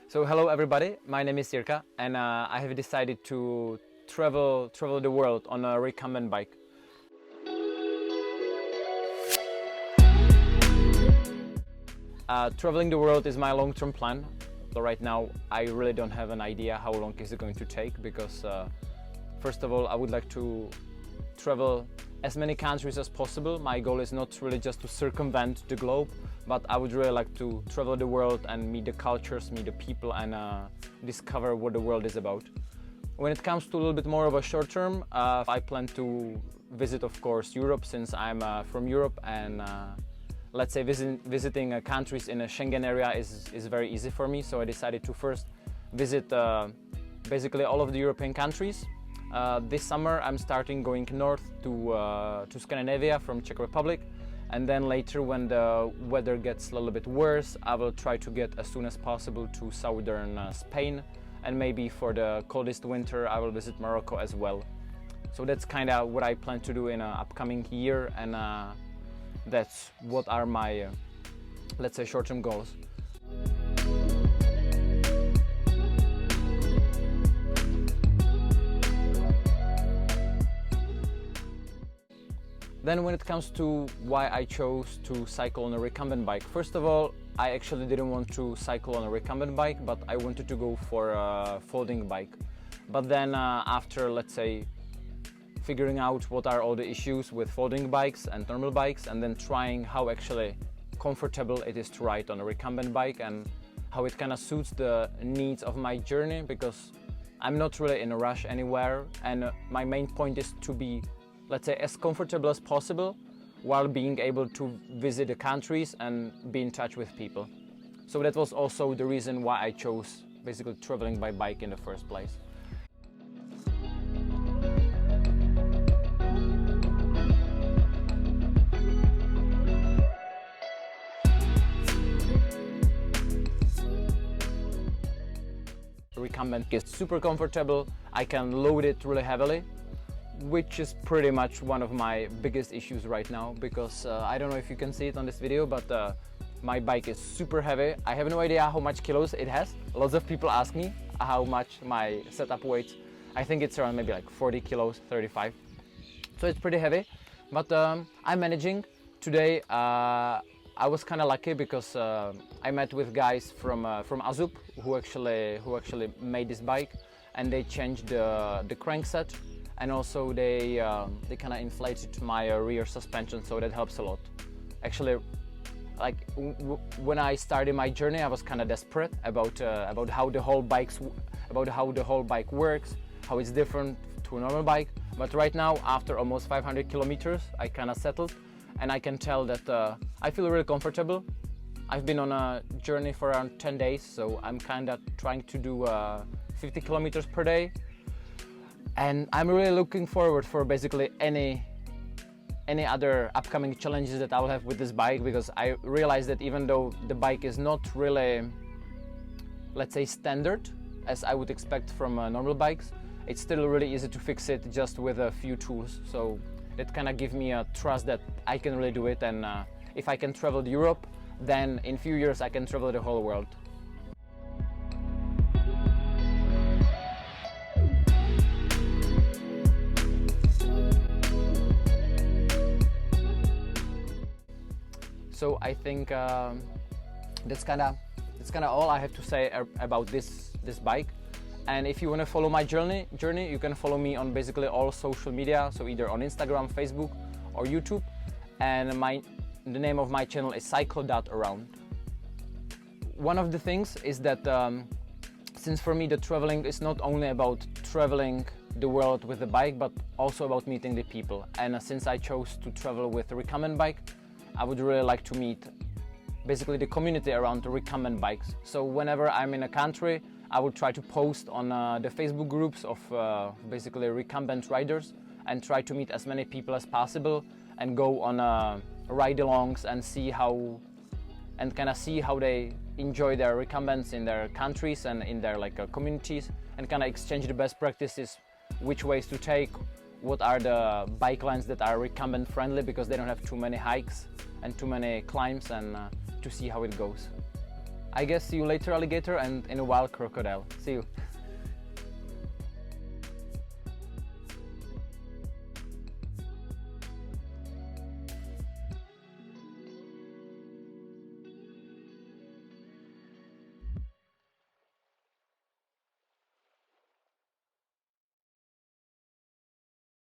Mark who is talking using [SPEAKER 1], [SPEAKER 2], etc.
[SPEAKER 1] So hello everybody, my name is Jirka and I have decided to travel the world on a recumbent bike. Traveling the world is my long-term plan. So right now I really don't have an idea how long is it going to take because first of all I would like to travel as many countries as possible. My goal is not really just to circumvent the globe, but I would really like to travel the world and meet the cultures, meet the people and discover what the world is about. When it comes to a little bit more of a short term, I plan to visit of course Europe since I'm from Europe and let's say visiting countries in a Schengen area is very easy for me. So I decided to first visit basically all of the European countries. This summer I'm starting going north to Scandinavia from Czech Republic, and then later when the weather gets a little bit worse I will try to get as soon as possible to southern Spain, and maybe for the coldest winter I will visit Morocco as well. So that's kind of what I plan to do in an upcoming year, and that's what are my let's say short-term goals. Then when it comes to why I chose to cycle on a recumbent bike, first of all, I actually didn't want to cycle on a recumbent bike, but I wanted to go for a folding bike. But then after, let's say, figuring out what are all the issues with folding bikes and normal bikes, and then trying how actually comfortable it is to ride on a recumbent bike and how it kind of suits the needs of my journey, because I'm not really in a rush anywhere, and my main point is to be, let's say, as comfortable as possible while being able to visit the countries and be in touch with people. So that was also the reason why I chose basically traveling by bike in the first place. The recumbent is super comfortable. I can load it really heavily, which is pretty much one of my biggest issues right now, because I don't know if you can see it on this video, but my bike is super heavy. I have no idea how much kilos it has. Lots of people ask me how much my setup weighs. I think it's around maybe like 40 kilos, 35. So it's pretty heavy, but I'm managing. Today I was kind of lucky because I met with guys from AZUB who actually made this bike, and they changed the crankset. And also they kind of inflated my rear suspension, so that helps a lot. Actually, like when I started my journey, I was kind of desperate about how the whole bike works, how it's different to a normal bike. But right now, after almost 500 kilometers, I kind of settled, and I can tell that I feel really comfortable. I've been on a journey for around 10 days, so I'm kind of trying to do 50 kilometers per day. And I'm really looking forward for basically any other upcoming challenges that I will have with this bike, because I realize that even though the bike is not really, let's say, standard as I would expect from normal bikes, it's still really easy to fix it just with a few tools. So that kind of gives me a trust that I can really do it, and if I can travel to Europe, then in a few years I can travel the whole world. So I think that's kind of all I have to say about this bike. And if you want to follow my journey, you can follow me on basically all social media. So either on Instagram, Facebook, or YouTube. And the name of my channel is cycle.around. One of the things is that since for me the traveling is not only about traveling the world with the bike, but also about meeting the people. And since I chose to travel with a recumbent bike, I would really like to meet basically the community around the recumbent bikes. So whenever I'm in a country, I will try to post on the Facebook groups of basically recumbent riders and try to meet as many people as possible and go on ride-alongs and see how they enjoy their recumbents in their countries and in their communities, and kind of exchange the best practices, which ways to take, what are the bike lines that are recumbent friendly because they don't have too many hikes and too many climbs, and to see how it goes. I guess see you later, alligator, and in a while, crocodile. See you.